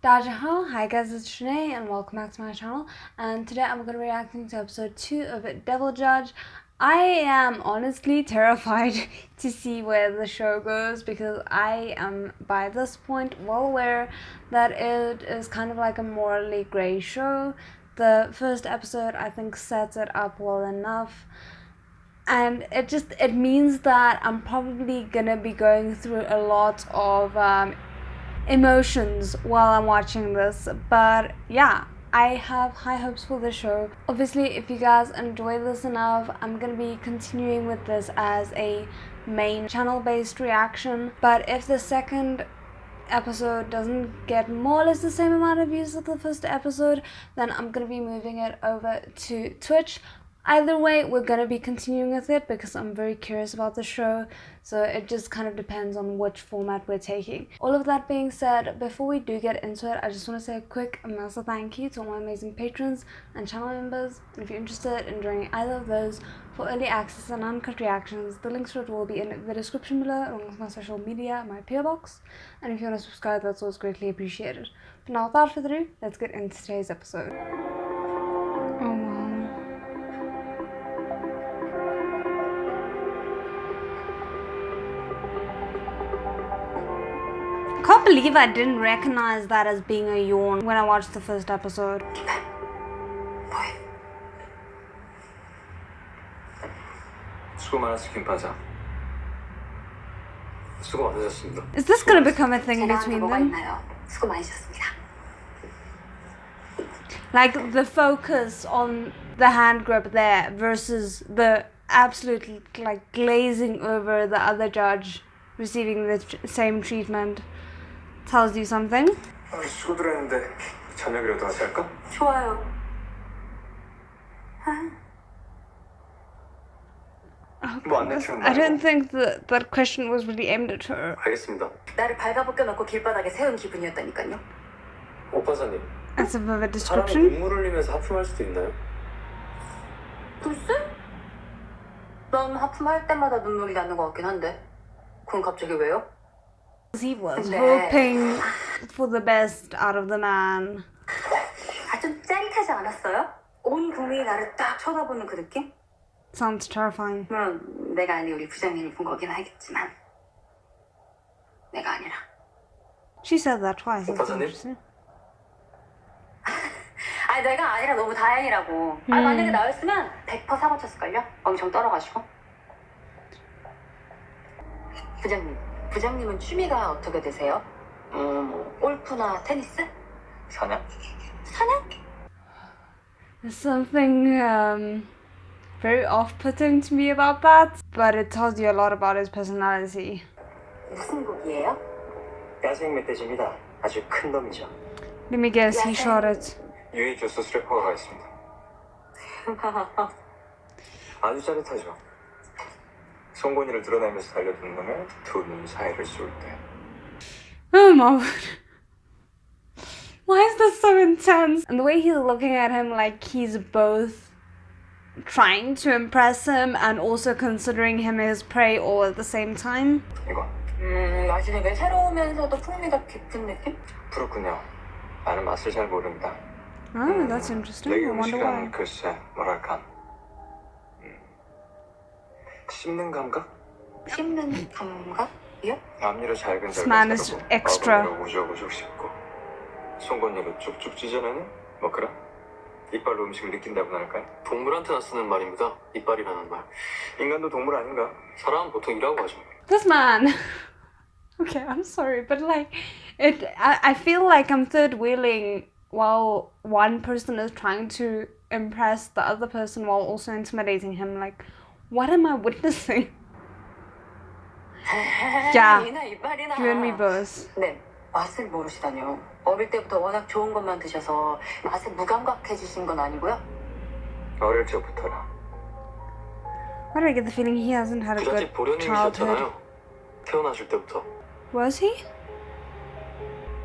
Dajaha, hi guys, it's Shanae and welcome back to my channel, and today I'm going to be reacting to episode 2 of Devil Judge. I am honestly terrified to see where the show goes because I am by this point well aware that it is kind of like a morally grey show. The first episode I think sets it up well enough, and it means that I'm probably gonna be going through a lot of emotions while I'm watching this, but yeah, I have high hopes for the show. Obviously, if you guys enjoy this enough, I'm gonna be continuing with this as a main channel based reaction, but if the second episode doesn't get more or less the same amount of views as the first episode, then I'm gonna be moving it over to Twitch. Either way, we're gonna be continuing with it because I'm very curious about the show, so it just kind of depends on which format we're taking. All of that being said, before we do get into it, I just want to say a quick massive thank you to all my amazing patrons and channel members. And if you're interested in joining either of those for early access and uncut reactions, the links to it will be in the description below, along with my social media, my PO box. And if you want to subscribe, that's always greatly appreciated. But now, without further ado, let's get into today's episode. I can't believe I didn't recognize that as being a yawn when I watched the first episode. Is this gonna become a thing between them? Like the focus on the hand grip there versus the absolutely like glazing over the other judge receiving the same treatment. Tells you something. 좋아요. I don't think that question was really aimed at her. 알겠습니다. 나를 발가벗겨놓고 길바닥에 세운 기분이었다니까요. 오빠사님. That's a vivid 사람이 description. 눈물 흘리면서 하품할 수도 있나요? 글쎄? 넌 하품할 때마다 눈물이 나는 것 같긴 한데. 그건 갑자기 왜요? He was hoping for the best out of the man. 좀 짜릿하지 않았어요? 온 국민이 나를 딱 쳐다보는 그 느낌? Sounds terrifying. 물론 내가 아니 우리 부장님이 본 거긴 하겠지만 내가 아니라. She said that twice. That's 오빠사님? interesting. 아니 내가 아니라 너무 다행이라고. 아니 만약에 나였으면 100% 사고 쳤을걸요? 엄청 떨어가지고. 부장님은 취미가 어떻게 되세요? 골프나 테니스? 사냥? 사냥? There's something very off-putting to me about that, but it tells you a lot about his personality. 무슨 곡이에요? 야생 멧돼지입니다. 아주 큰 놈이죠. Let me guess, he shot it. 유해 주스 스래퍼가 있습니다. 아주 짜릿하죠. 송곳니를 드러내면서 달려드는 놈의 두 눈 사이를 쏠 때. Oh my word. Why is this so intense? And the way he's looking at him like he's both trying to impress him and also considering him his prey all at the same time. 이거. 맛이 되게 새로우면서도 풍미가 깊은 느낌? 그렇군요. 나는 맛을 잘 모릅니다. Oh, that's interesting. 내게 I wonder why. 음식은 글쎄 뭐랄까. 씹는 감각? 씹는 감각이요? 앞니로 잘근 This man is 잘근 extra. 어금니로 우적우적 씹고 송곳니로 쭉쭉 찢어내는 뭐 그런? 이빨로 음식을 느낀다고나 할까요? 동물한테나 쓰는 말입니다. 이빨이라는 말. 인간도 동물 아닌가? 사람은 보통 이라고 하죠. This man. Okay, I'm sorry, but like, I feel like I'm third wheeling while one person is trying to impress the other person while also intimidating him. Like, what am I witnessing? Yeah, you and me both. 네, 맛을 모르시다뇨. 어릴 때부터 워낙 좋은 것만 드셔서 맛에 무감각해지신 건 아니고요? 어릴 적부터라. Why do I get the feeling he hasn't had a good 부자집 childhood? 보령님이셨잖아요. 태어나실 때부터. Was he?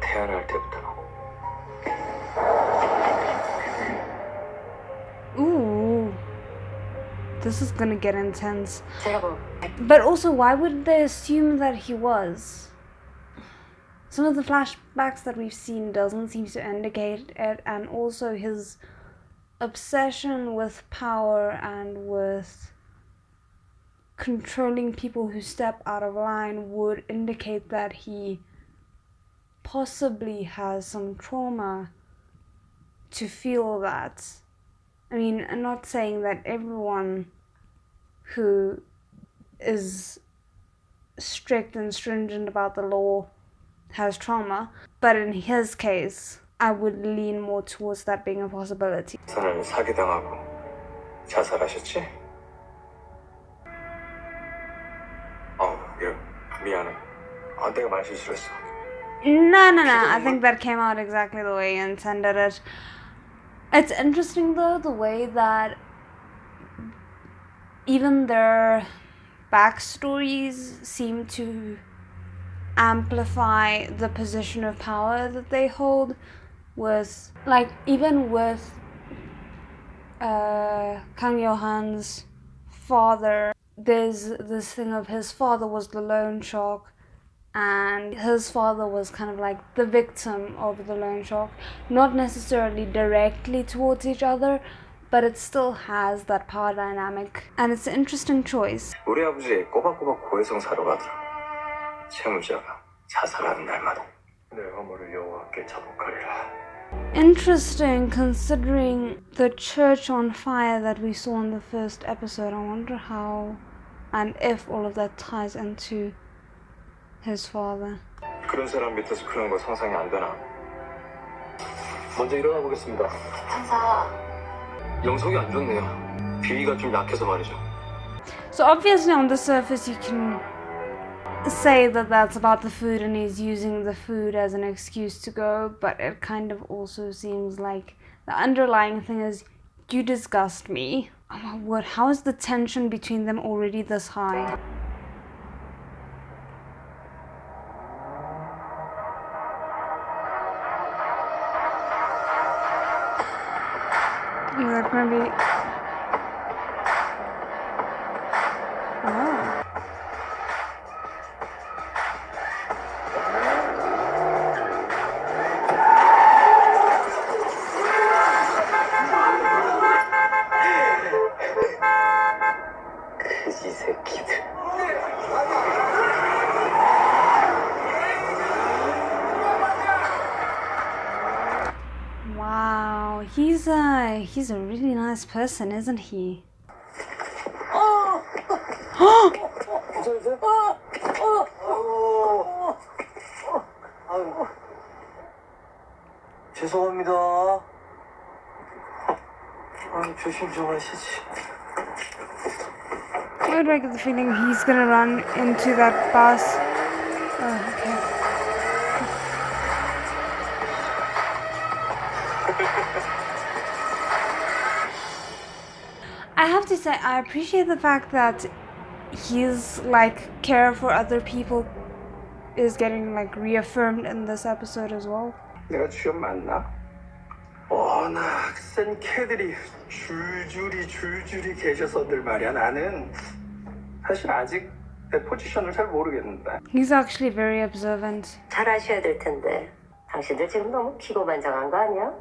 태어날 때부터. Ooh. This is gonna get intense. 제가 뭐 But also, why would they assume that he was? some of the flashbacks that we've seen doesn't seem to indicate it, and also his obsession with power and with controlling people who step out of line would indicate that he possibly has some trauma to feel that. I mean, I'm not saying that everyone who is strict and stringent about the law has trauma, but in his case, I would lean more towards that being a possibility. 선을 사기당하고 자살하셨지? 미안해. 내가 말실수를 했어. No. I think that came out exactly the way you intended it. It's interesting though, the way that even their backstories seem to amplify the position of power that they hold, with, like, even with Kang Johan's father, there's this thing of his father was the loan shark, and his father was kind of like the victim of the loan shark, not necessarily directly towards each other, but it still has that power dynamic, and it's an interesting choice. 우리 아버지 꼬박꼬박 고해성 사러 가더라. 채무자가 자살하는 날마다 내 허물을 여호와께 자복하리라. Interesting, considering the church on fire that we saw in the first episode. I wonder how and if all of that ties into his father. 그런 사람 밑에서 그런 거 상상이 안 되나? 먼저 일어나 보겠습니다. 판사. 영속이 안 좋네요. 비위가 좀 약해서 말이죠. So obviously on the surface you can say that that's about the food and he's using the food as an excuse to go, but it kind of also seems like the underlying thing is, you disgust me. Oh my word, how is the tension between them already this high? Is that gonna be... Oh. 이 새끼들. Wow, he's a really nice person, isn't he? 죄송합니다. 조심 좀 하시지. Why do I get the feeling he's gonna run into that bus? Oh, okay. I have to say, I appreciate the fact that his like care for other people is getting like reaffirmed in this episode as well. 내가 주연 맞나? 워낙 센 캐들이 줄줄이 계셔서들 말이야. 나는 사실 아직 내 포지션을 잘 모르겠는데. He's actually very observant. 잘 아셔야 될 텐데 당신들 지금 너무 기고만장한 거 아니야?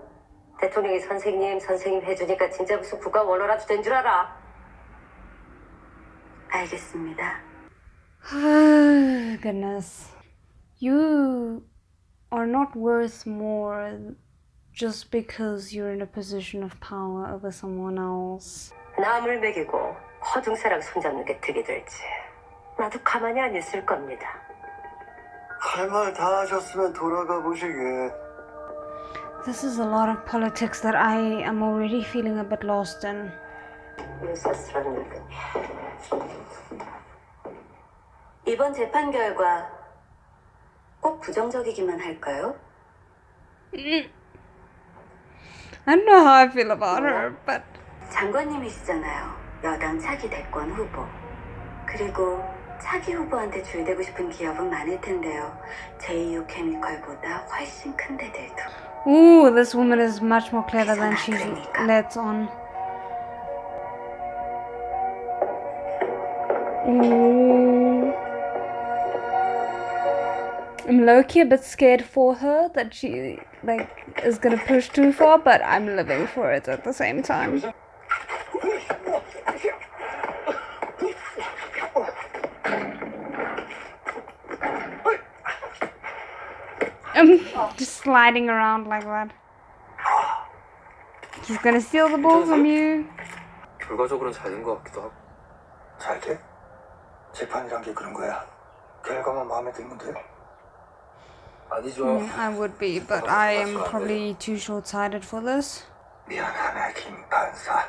대통령이 선생님 해주니까 진짜 무슨 국가 원로라도 된 줄 알아. 알겠습니다. Goodness. You are not worth more just because you're in a position of power over someone else. 남을 먹이고 허둥사랑 손잡는 게 득이 될지 나도 가만히 안 있을 겁니다. 할 말 다 하셨으면 돌아가 보시게. This is a lot of politics that I am already feeling a bit lost in. 유사스럽군. 이번 재판 결과 꼭 부정적이기만 할까요? I don't know how I feel about her, but... 장관님이시잖아요. 여당 차기 대권 후보. 그리고 차기 후보한테 줄대고 싶은 기업은 많을 텐데요. JU 케미컬보다 훨씬 큰 데들도. Ooh, this woman is much more clever than she lets on. Ooh. I'm low-key a bit scared for her that she like is gonna push too far, but I'm living for it at the same time. I'm just sliding around like that. He's gonna steal the ball from you. 결과적으로는 잘 된 것 같기도 하고. 잘 돼? 재판이란 게 그런 거야. 결과만 마음에 들면 돼. 아니죠. I would be, but I am probably too short-sighted for this. 미안하네, 김 판사.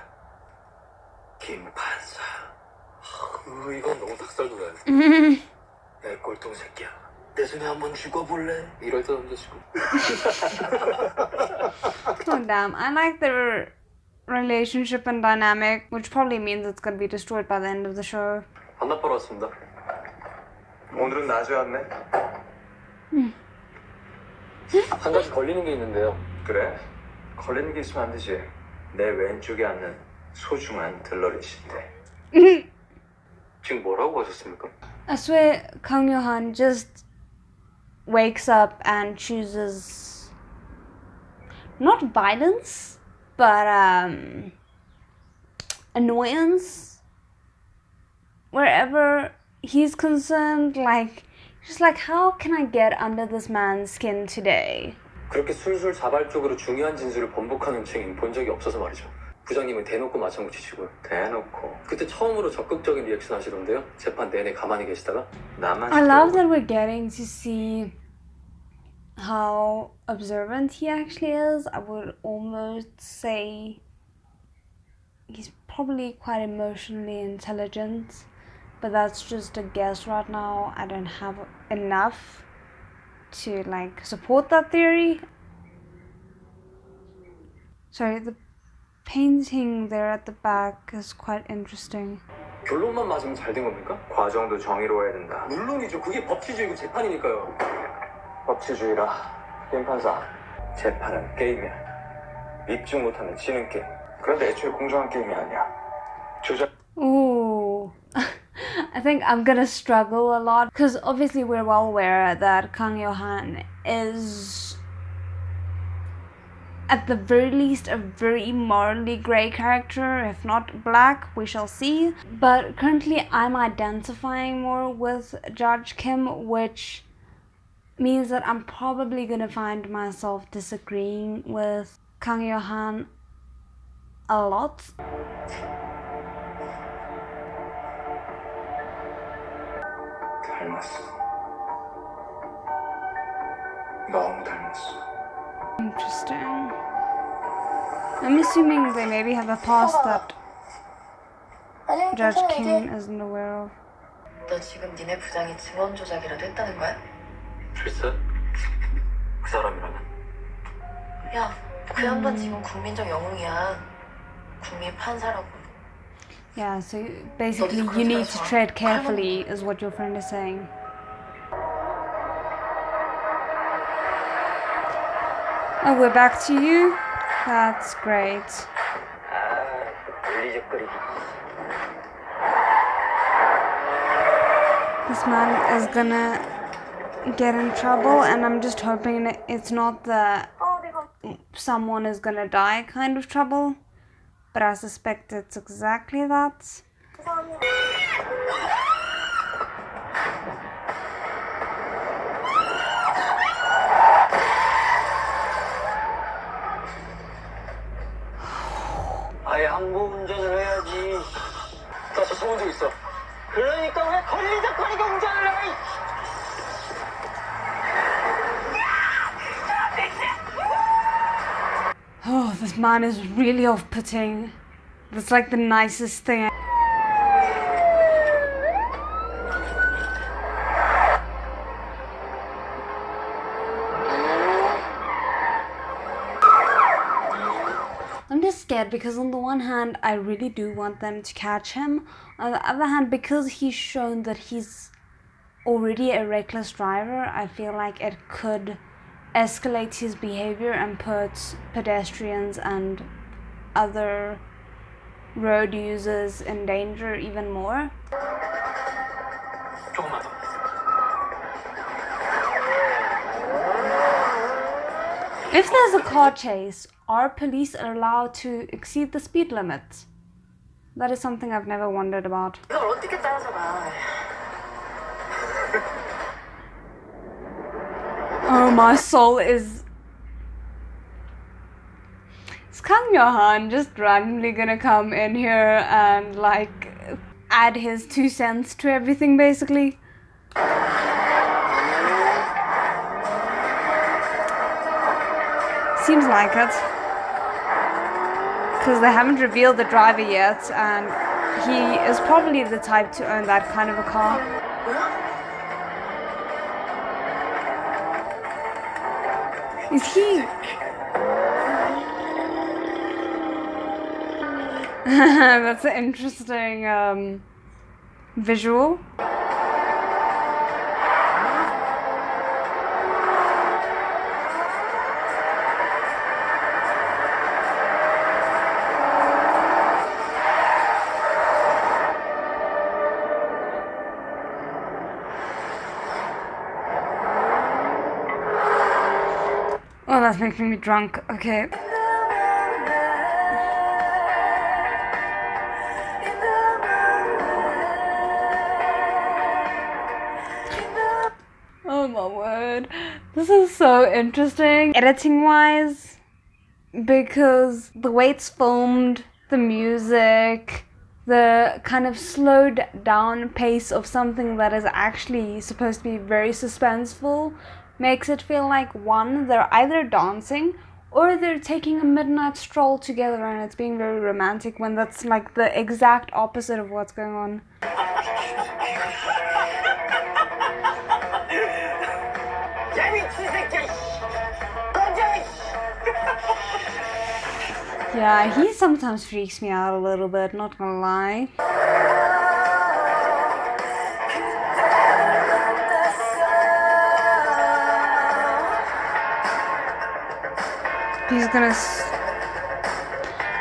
김 판사. 이건 너무 닭살돋아요. 내 꼴통 새끼야. 내 손에 한번 죽어볼래? 이럴 때 던져주고. Oh damn, I like their relationship and dynamic, which probably means it's gonna be destroyed by the end of the show. 반납하러 왔습니다. 오늘은 낮에 왔네. 한 가지 걸리는 게 있는데요. 그래? 걸리는 게 있으면 안 되지. 내 왼쪽에 앉는 소중한 들러리신데. 지금 뭐라고 하셨습니까? I swear Kang Yo-han just wakes up and chooses not violence, but annoyance wherever he's concerned. Like, just like, how can I get under this man's skin today? 그렇게 술술 자발적으로 중요한 진술을 번복하는 증인 본 적이 없어서 말이죠. 부장님은 대놓고 맞장구 치시고요. 대놓고. 그때 처음으로 적극적인 리액션 하시던데요. 재판 내내 가만히 계시다가 나만 I love that we're getting to see how observant he actually is. I would almost say he's probably quite emotionally intelligent, but that's just a guess right now. I don't have enough to like support that theory. Sorry, the painting there at the back is quite interesting. 결론만 맞으면 잘 된 겁니까? 과정도 정의로워야 된다. 물론이죠. 그게 법치주의고 재판이니까요. 법치주의라. 김 판사. 재판은 게임이야. 입증 못하면 지는 게임. 그런데 애초에 공정한 게임이 아니야. 조작. Ooh. I think I'm gonna struggle a lot because obviously we're well aware that Kang Yo-han is at the very least a very morally grey character, if not black, we shall see. But currently I'm identifying more with Judge Kim, which means that I'm probably gonna find myself disagreeing with Kang Yo-han a lot. 닮았어. 너무 닮았어. Interesting. I'm assuming they maybe have a past that Judge Kim isn't aware of. 너 지금 니네 부장이 증언 조작이라도 했다는 거야? 글쎄, 그 사람이라면. 야, 그 양반 지금 국민적 영웅이야. 국민 판사라고. Yeah, so basically you need to tread carefully is what your friend is saying. Oh, we're back to you? That's great. This man is gonna get in trouble, and I'm just hoping that it's not the someone is gonna die kind of trouble, but I suspect it's exactly that. 아예 항복 운전을 해야지. 나 저 쳐본 적 있어. 그러니까 왜 걸리적거리고 운전을 해? Oh, this man is really off-putting. That's like the nicest thing. I'm just scared because on the one hand, I really do want them to catch him. On the other hand, because he's shown that he's already a reckless driver, I feel like it could escalate his behavior and put pedestrians and other road users in danger even more. 조금만 더. If there's a car chase, are police allowed to exceed the speed limit? That is something I've never wondered about. 이걸 어떻게 따라잡아? Oh, my soul is... Is Kang Johan just randomly gonna come in here and like add his 2 cents to everything basically? Seems like it. Because they haven't revealed the driver yet, and he is probably the type to own that kind of a car. Is he? That's an interesting visual. Oh, that's making me drunk. Okay. Oh my word. This is so interesting. Editing wise, because the way it's filmed, the music, the kind of slowed down pace of something that is actually supposed to be very suspenseful makes it feel like, one, they're either dancing or they're taking a midnight stroll together and it's being very romantic, when that's like the exact opposite of what's going on. Yeah, he sometimes freaks me out a little bit, not gonna lie. He's gonna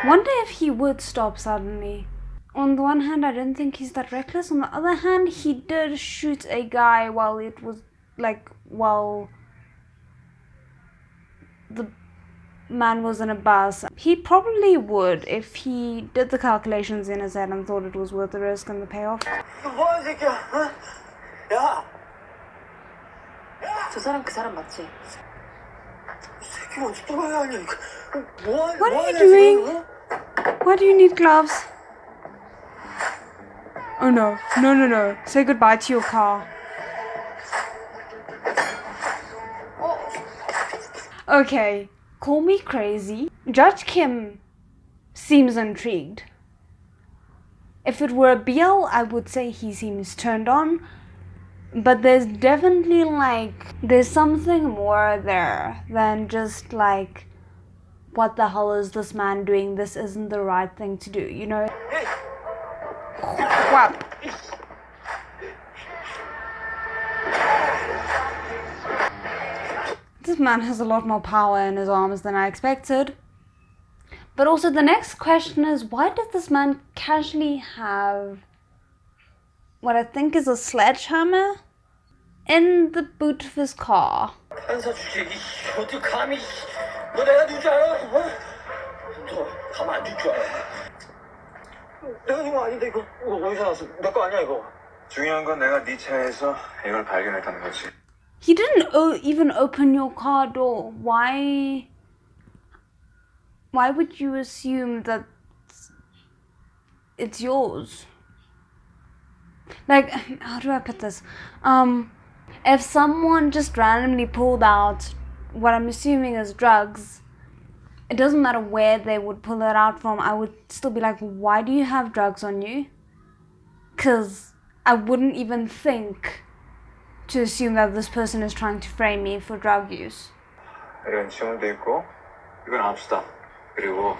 wonder if he would stop suddenly. On the one hand, I don't think he's that reckless. On the other hand, he did shoot a guy while it was like, while the man was in a bus. He probably would if he did the calculations in his head and thought it was worth the risk and the payoff. 저 사람 그 사람 맞지? What are you doing? Why do you need gloves? Oh no, no, no, no. Say goodbye to your car. Okay, call me crazy. Judge Kim seems intrigued. If it were a BL, I would say he seems turned on. But there's definitely like, there's something more there than just like, what the hell is this man doing? This isn't the right thing to do, you know? Whap. This man has a lot more power in his arms than I expected. But also the next question is, why did this man casually have what I think is a sledgehammer in the boot of his car? 판사 주제 어떻게 감히 너 내가 누줄 알아? 너 가만 안 둘 줄 알아? 내가 누구 아닌데 이거 어디서 났어? 내 거 아니야 이거. 중요한 건 내가 네 차에서 이걸 발견했다는 거지. He didn't even open your car door. Why would you assume that it's yours? Like, how do I put this? If someone just randomly pulled out what I'm assuming is drugs, it doesn't matter where they would pull it out from, I would still be like, why do you have drugs on you? Because I wouldn't even think to assume that this person is trying to frame me for drug use. 이런 지원도 있고 이건 합시다. 그리고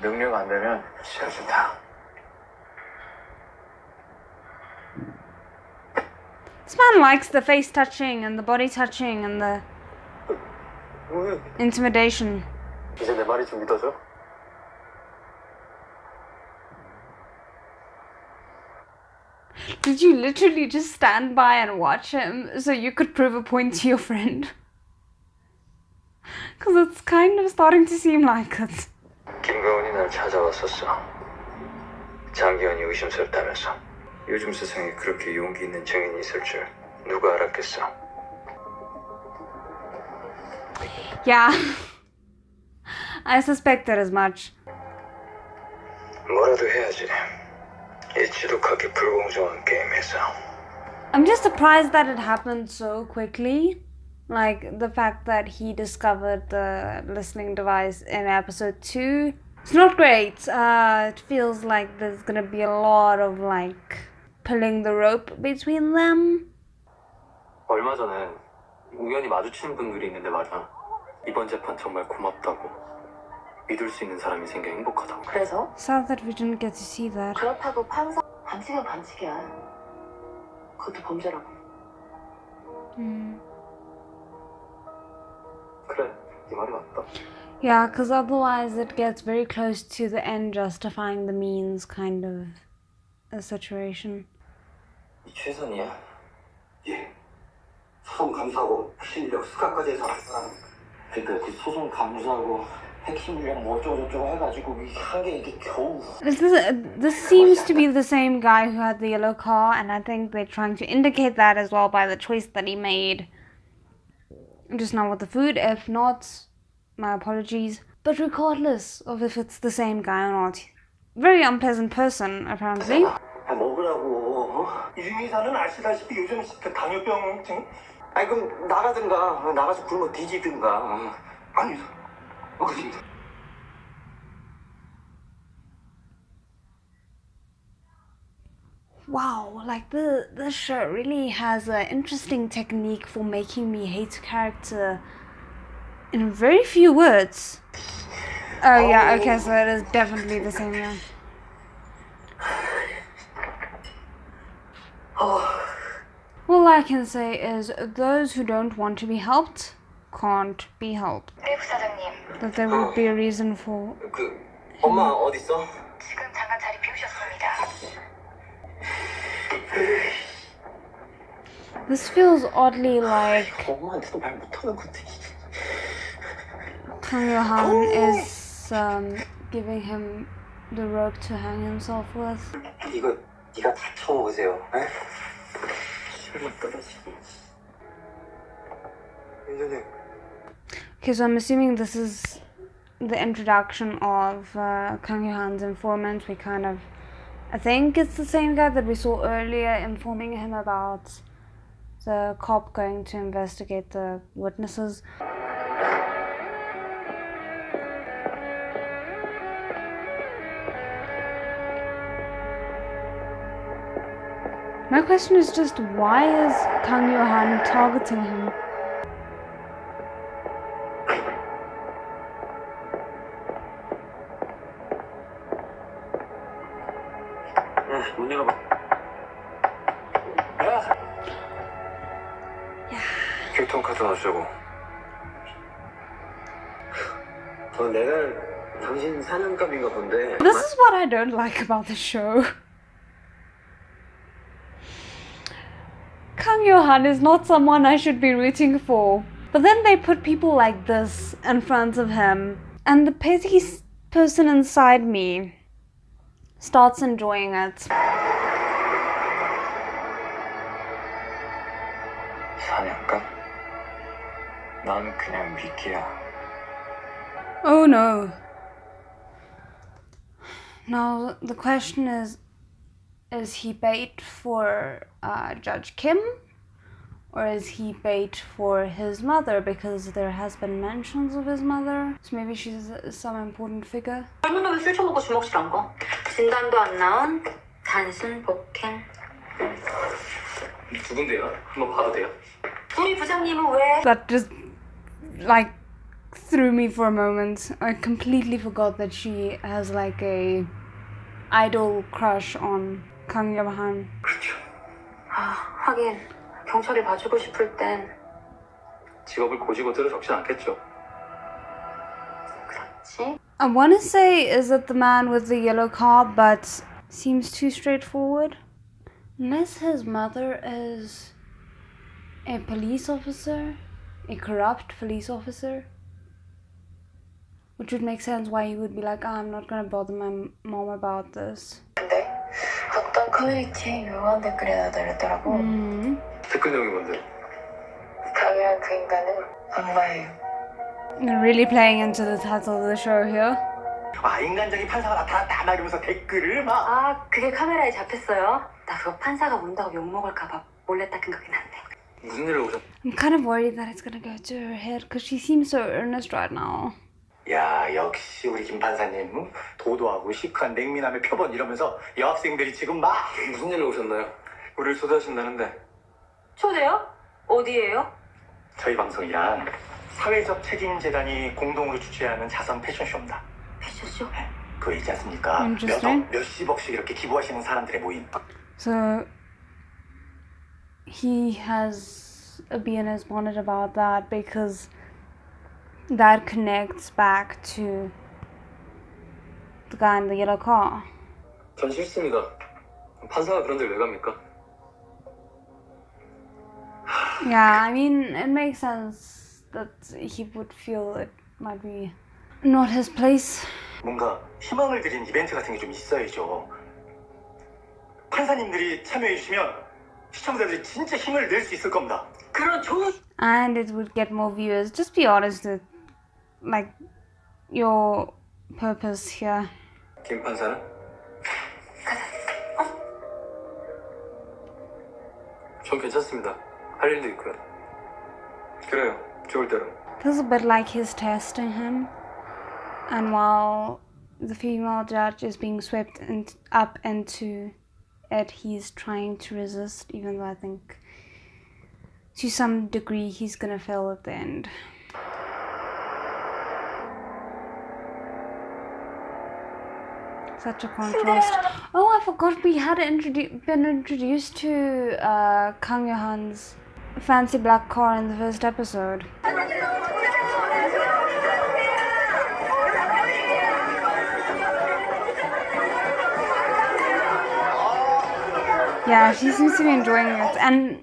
능력 안 되면 지어준다. This man likes the face touching and the body touching and the intimidation. 이제 내 말이 좀 믿어져? Did you literally just stand by and watch him so you could prove a point to your friend? Because it's kind of starting to seem like it. 김가은이 날 찾아왔었어. 장기현이 의심스럽다면서. 요즘 세상에 그렇게 용기 있는 증인이 있을 줄 누가 알았겠어. Yeah. I suspected as much. 뭐라도 해야지. 이 지독하게 불공정한 게임에서. I'm just surprised that it happened so quickly. Like the fact that he discovered the listening device in episode 2. It's not great. It feels like there's gonna be a lot of like pulling the rope between them. 얼마 전에 우연히 마주친 분들이 있는데 말이야. 이번 재판 정말 고맙다고. 믿을 수 있는 사람이 생겨 행복하다고. 그래서? Sad that we didn't get to see that. 그렇다고 판사 반칙은 반칙이야. 그것도 범죄라고. 그래, 네 말이 맞다. Yeah, because otherwise it gets very close to the end justifying the means kind of a situation. 이 최선이야? 예. 소송 감사하고 핵심 인력 수사까지 해서 그러니까 그 소송 감사하고 핵심 인력 뭐 어쩌고저쩌고 해가지고 한 게 이게 겨우. This seems to be the same guy who had the yellow car, and I think they're trying to indicate that as well by the choice that he made just now with the food. If not, my apologies. But regardless of if it's the same guy or not, very unpleasant person apparently. 먹으라고. 유미사는 아시다시피 요즘 당뇨병. 아니 그럼 나가든가 나가서 굶어 뒤지든가. 아니 먹으신다. Wow, like this show really has an interesting technique for making me hate a character in very few words. Oh yeah, okay, so it is definitely the same guy. All I can say is those who don't want to be helped can't be helped. 네, 부사장님. That there would be a reason for. 그 엄마 어디 있어? 지금 잠깐 자리 비우셨습니다. This feels oddly like 엄마한테도 말 못하는 건데. Kang Yo-han is giving him the rope to hang himself with. 이거 네가 다 쳐먹으세요. 실물 떨어지고. 윤선생. Okay, so I'm assuming this is the introduction of Kang Yo-han's informant. We kind of, I think it's the same guy that we saw earlier informing him about the cop going to investigate the witnesses. My question is just, why is Kang Yo-han targeting him? 문 열어봐. 야. 교통카드 넣으시고. 내가 당신 사냥감인가 본데. This is what I don't like about the show. Kang Yo-han is not someone I should be rooting for. But then they put people like this in front of him, and the petty person inside me starts enjoying it. 사냥감? 난 그냥 미끼야. Oh no. Now the question is he bait for Judge Kim? Or is he bait for his mother? Because there has been mentions of his mother. So maybe she's some important figure. 젊은 술 처먹고 주먹질 한 거. 진단도 안 나온 단순 폭행. 누군데요? 한번 봐도 돼요? 우리 부장님은 왜? That just like threw me for a moment. I completely forgot that she has like a idol crush on Kang Yo-han. 하긴 경찰이 봐주고 싶을 땐 직업을 고지고대로 적진 않겠죠. 그렇지. I want to say is it the man with the yellow car, but seems too straightforward. Unless his mother is a police officer, a corrupt police officer. which would make sense why he would be like, I'm not gonna bother my mom about this. 근데 어떤 커뮤니티에 유명한 댓글이 달렸더라고. 댓글 내용이 뭔데? 당연한 그 인간은 악마예요. They're really playing into the title of the show here. 아, 인간적인 판사가 나타났다 막 이러면서 댓글을 막. 아, 그게 카메라에 잡혔어요? 나 그거 판사가 본다고 욕먹을까봐 몰래 닦은 거긴 한데. 무슨 일을 오셨? I'm kind of worried that it's gonna go to her head because she seems so earnest right now. 야, 역시 우리 김 판사님 도도하고 시크한 냉민함의 표본 이러면서 여학생들이 지금 막. 무슨 일을 오셨나요? 우리를 초대하신다는데. 초대요? 어디예요? 저희 방송이랑 사회적 책임재단이 공동으로 주최하는 자선 패션쇼입니다. 패션쇼? 그거 있지 않습니까? Interesting. 몇십억씩 이렇게 기부하시는 사람들의 모임. So he has a bee in his bonnet about that because that connects back to the guy in the yellow car. 전 싫습니다. 판사가 그런 데를 왜 갑니까? Yeah, I mean, it makes sense that he would feel it might be not his place. 뭔가 희망을 드린 이벤트 같은 게 좀 있어야죠. 판사님들이 참여해 주시면 시청자들이 진짜 힘을 낼 수 있을 겁니다. 그런 좋은 And it would get more viewers. Just be honest with, like, your purpose here. 김 판사는? 전 괜찮습니다. 할 일도 있고요. 그래요. 좋을 대로. Feels a bit like he's testing him. And while the female judge is being swept up into it, he's trying to resist, even though I think to some degree he's gonna fail at the end. Such a contrast. Oh, I forgot we had been introduced to Kang Yo-han's fancy black car in the first episode. Yeah, she seems to be enjoying it, and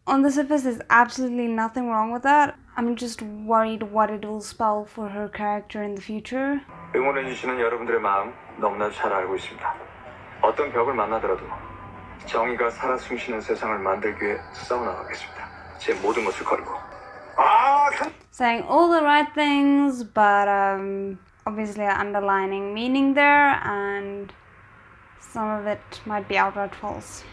on the surface there's absolutely nothing wrong with that. I'm just worried what it will spell for her character in the future. 응원해주시는 여러분들의 마음 너무나도 잘 알고 있습니다. 어떤 벽을 만나더라도 정의가 살아 숨쉬는 세상을 만들기 위해 싸워나가겠습니다. 제 모든 것을 걸고. Saying all the right things, but obviously underlining meaning there, and some of it might be outright false.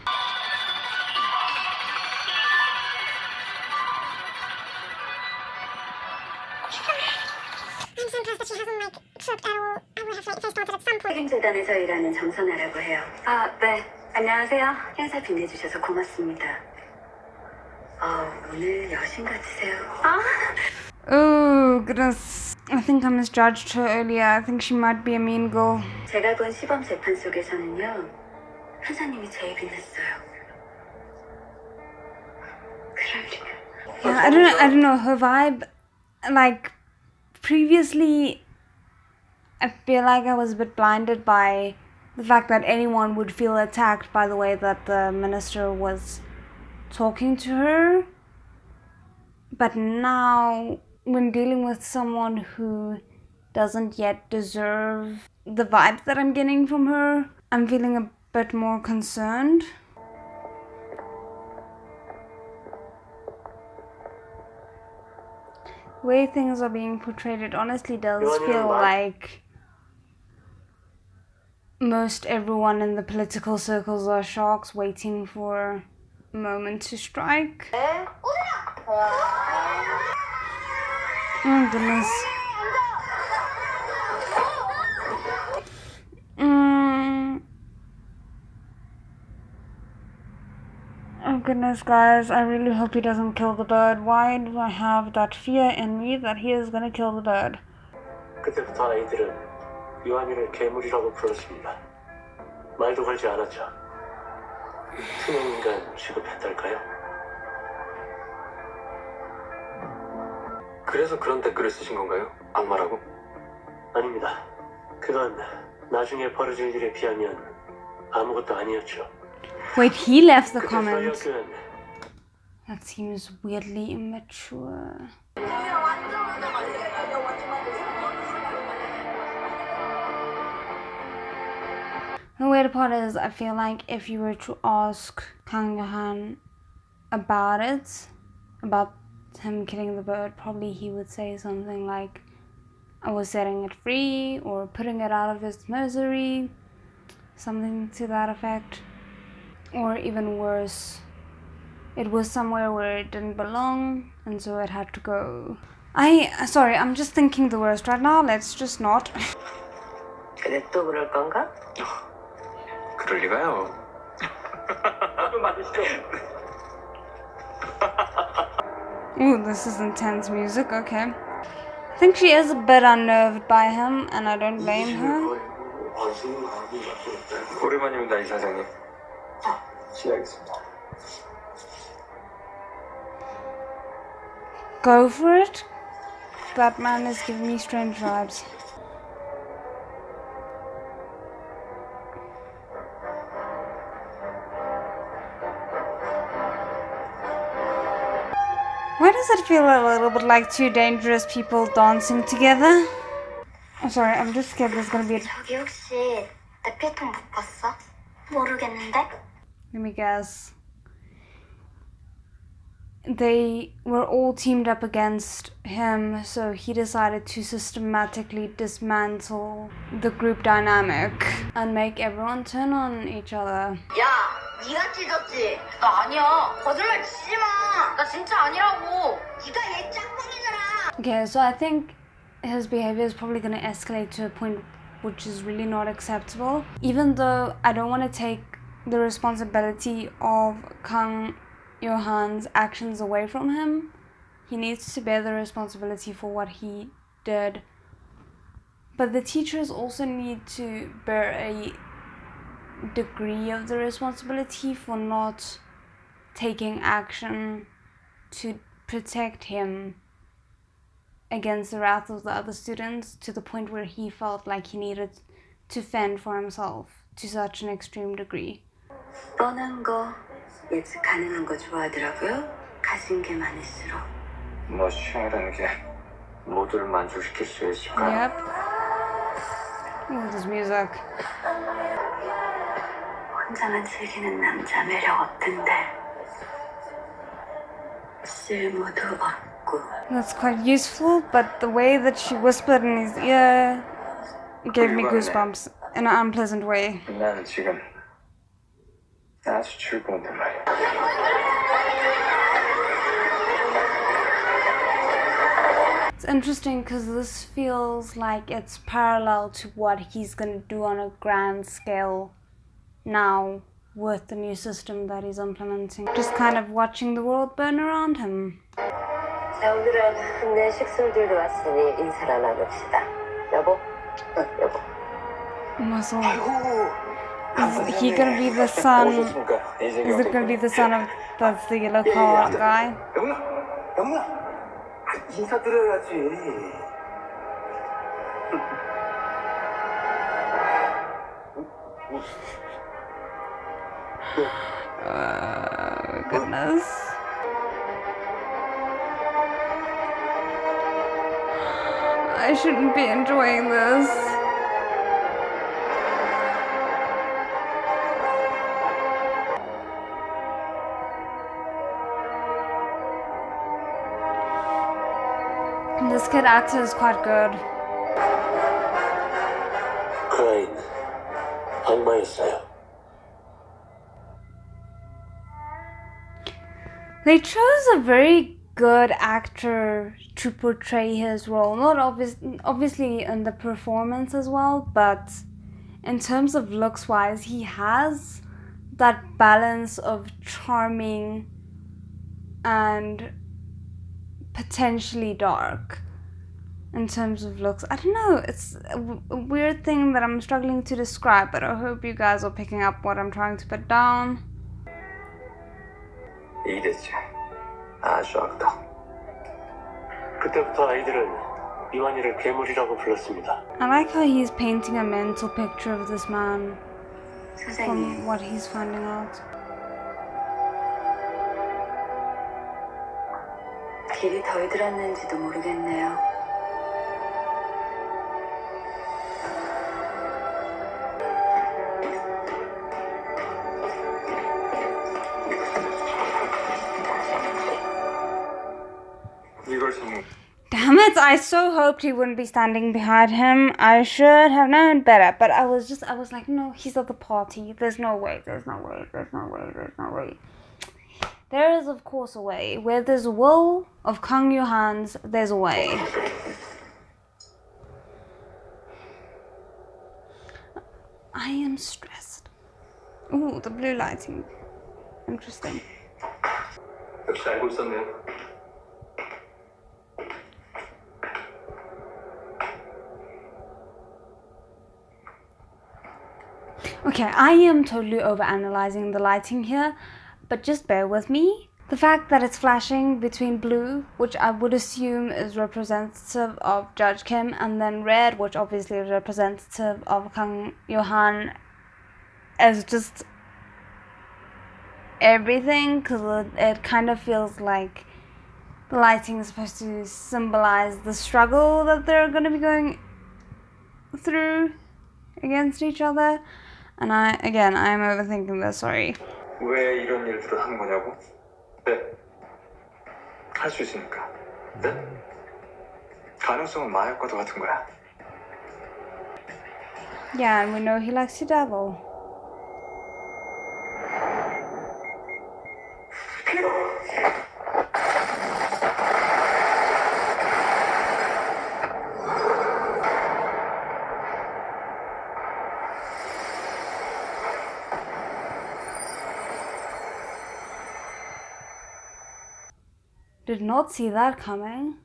I'm so impressed that she hasn't like tripped at all. I would have like if I started at some point. 책임재단에서 일하는 정선아라고 해요. 아, 네. 안녕하세요. 행사 빛내주셔서 고맙습니다. 오늘 여신 같으세요. Oh goodness, I think I misjudged her earlier. I think she might be a mean girl. 제가 본 시범 재판 속에서는요, 판사님이 제일 빛났어요. 그러니까. Yeah, I don't know, her vibe, like, previously, I feel like I was a bit blinded by the fact that anyone would feel attacked by the way that the minister was talking to her. But now, when dealing with someone who doesn't yet deserve the vibe that I'm getting from her, I'm feeling a bit more concerned. The way things are being portrayed, it honestly does feel like most everyone in the political circles are sharks waiting for a moment to strike. Oh goodness. Oh goodness, guys, I really hope he doesn't kill the bird. Why do I have that fear in me that he is gonna kill the bird? 그때부터 아이들은 요한이를 괴물이라고 불렀습니다. 말도 걸지 않았죠. 투명인간 취급했달까요? 그래서 그런 댓글을 쓰신 건가요? 악마라고? 아닙니다. 그건 나중에 벌어질 일에 비하면 아무것도 아니었죠. Wait, he left the 그때 comment. 저희 학교엔 That seems weirdly immature. weird part is I feel like if you were to ask Kang Johan about it, about him killing the bird, probably he would say something like, I was setting it free or putting it out of its misery, something to that effect. Or even worse, it was somewhere where it didn't belong and so it had to go. Sorry, I'm just thinking the worst right now. Let's just not. 근데 또 그럴 건가? 그럴 리가요. 좀 맞으시죠? Ooh, this is intense music, okay. I think she is a bit unnerved by him and I don't blame her. 오랜만입니다, 이사장님. 실례하겠습니다. Go for it. That man is giving me strange vibes. Why does it feel a little bit like two dangerous people dancing together? I'm sorry, I'm just scared there's gonna be a... 저기 혹시 내 필통 못 봤어? 모르겠는데? Let me guess. They were all teamed up against him, so he decided to systematically dismantle the group dynamic and make everyone turn on each other. 야, 네가 찢었지? 나 아니야. 거짓말 치지 마. 나 진짜 아니라고. 네가 얘 짝꿍이잖아. Okay, so I think his behavior is probably going to escalate to a point which is really not acceptable. Even though I don't want to take the responsibility of Kang Johan's actions away from him, he needs to bear the responsibility for what he did. But the teachers also need to bear a degree of the responsibility for not taking action to protect him against the wrath of the other students, to the point where he felt like he needed to fend for himself to such an extreme degree. 뻔한 거, 예측 가능한 거 좋아하더라고요. 가진 게 많을수록. 뭐 취향이라는 게 모두를 만족시킬 수 있을까? Yep. Ooh, this music. 혼자만 즐기는 남자 매력 없던데. 쓸모도 없고. That's quite useful, but the way that she whispered in his ear gave me goosebumps in an unpleasant way. 나는 지금 아주 즐거운데 말이야. It's interesting because this feels like it's parallel to what he's gonna do on a grand scale now with the new system that he's implementing. Just kind of watching the world burn around him. 자, 오늘은 내 식솔들도 왔으니 인사를 나눕시다. 여보? 여보. Muscle. Is he gonna be the son? Is it gonna be the son of that's the yellow collar guy? 영훈아, 인사드려야지. Goodness. I shouldn't be enjoying this. This kid actor is quite good. 그 아이는 악마였어요. They chose a very good actor to portray his role. Not obviously in the performance as well, but in terms of looks wise, he has that balance of charming and potentially dark in terms of looks. I don't know, it's a weird thing that I'm struggling to describe, but I hope you guys are picking up what I'm trying to put down. 이랬지. 아주 악다. 그때부터 아이들은 이완이를 괴물이라고 불렀습니다. I like how he's painting a mental picture of this man 선생님, from what he's finding out. 길이 덜 들었는지도 모르겠네요. it! I so hoped he wouldn't be standing behind him. I should have known better. But I was like, no, he's at the party. There's no way. There's no way. There's no way. There's no way. There is, of course, a way. Where there's a will of Kang Johan's, there's a way. I am stressed. Ooh, the blue lighting. Interesting. 역시 알고 있었네요. Okay, I am totally overanalyzing the lighting here, but just bear with me. The fact that it's flashing between blue, which I would assume is representative of Judge Kim, and then red, which obviously is representative of Kang Johan, is just everything, because it kind of feels like the lighting is supposed to symbolize the struggle that they're going to be going through against each other. And I am overthinking this, sorry. 왜 이런 일들을 한 거냐고? 네. 할 수 있으니까. 네? 가능성은 마약과도 같은 거야. Yeah, and we know he likes to dabble. Did not see that coming.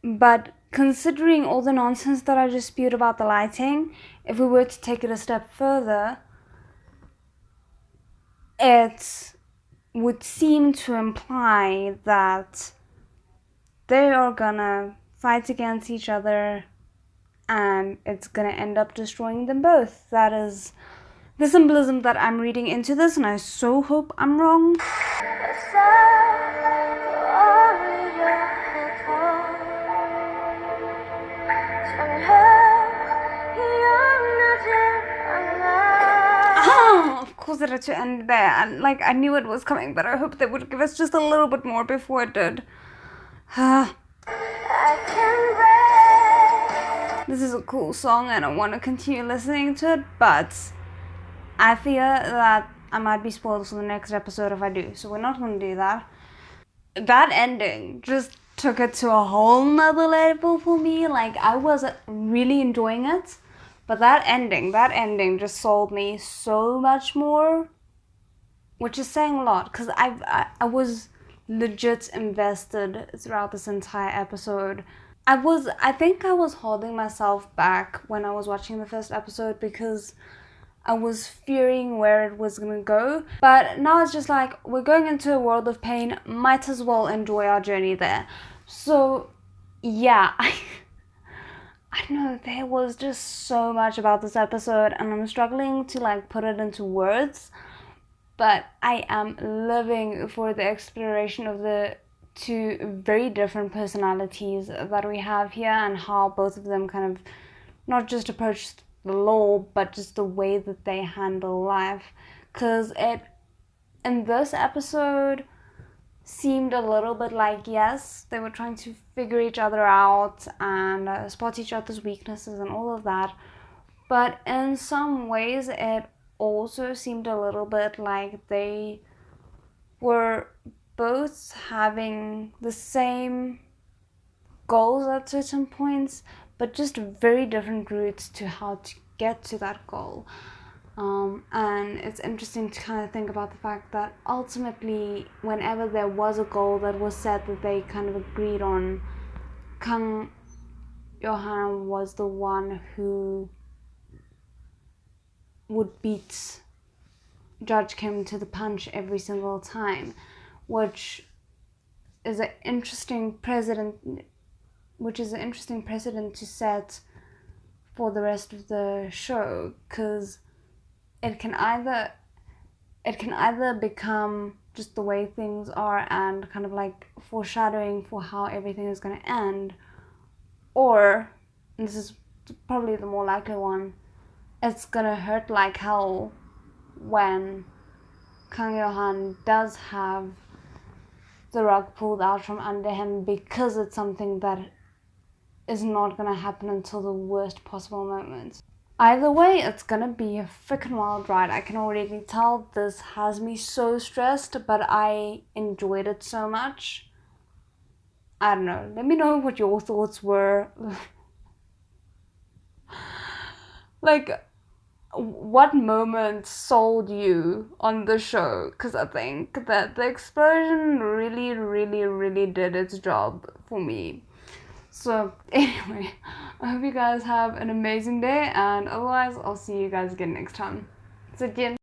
But considering all the nonsense that I just spewed about the lighting, if we were to take it a step further, it would seem to imply that they are gonna fight against each other and it's gonna end up destroying them both. That is the symbolism that I'm reading into this, and I so hope I'm wrong. Of course it had to end there, and like I knew it was coming, but I hoped they would give us just a little bit more before it did. This is a cool song and I want to continue listening to it, but I fear that I might be spoiled for the next episode if I do, so we're not going to do that. That ending just took it to a whole nother level for me. Like, I was really enjoying it, but that ending just sold me so much more, which is saying a lot, because I was legit invested throughout this entire episode. I think I was holding myself back when I was watching the first episode because I was fearing where it was gonna go, but now it's just like, we're going into a world of pain, might as well enjoy our journey there. So yeah, I know there was just so much about this episode and I'm struggling to like put it into words, but I am living for the exploration of the two very different personalities that we have here and how both of them kind of not just approach the law, but just the way that they handle life. Because it, in this episode, seemed a little bit like, yes, they were trying to figure each other out and spot each other's weaknesses and all of that, but in some ways it also seemed a little bit like they were both having the same goals at certain points, but just very different routes to how to get to that goal. And it's interesting to kind of think about the fact that ultimately, whenever there was a goal that was set that they kind of agreed on, Kang Johan was the one who would beat Judge Kim to the punch every single time, which is an interesting precedent to set for the rest of the show, because it can either become just the way things are and kind of like foreshadowing for how everything is going to end, or, and this is probably the more likely one, it's going to hurt like hell when Kang Johan does have the rug pulled out from under him because it's something that is not gonna happen until the worst possible moment. Either way, it's gonna be a freaking wild ride. I can already tell this has me so stressed, but I enjoyed it so much. I don't know. Let me know what your thoughts were. Like, what moment sold you on the show? Because I think that the explosion really did its job for me. So anyway, I hope you guys have an amazing day, and otherwise I'll see you guys again next time. 再见。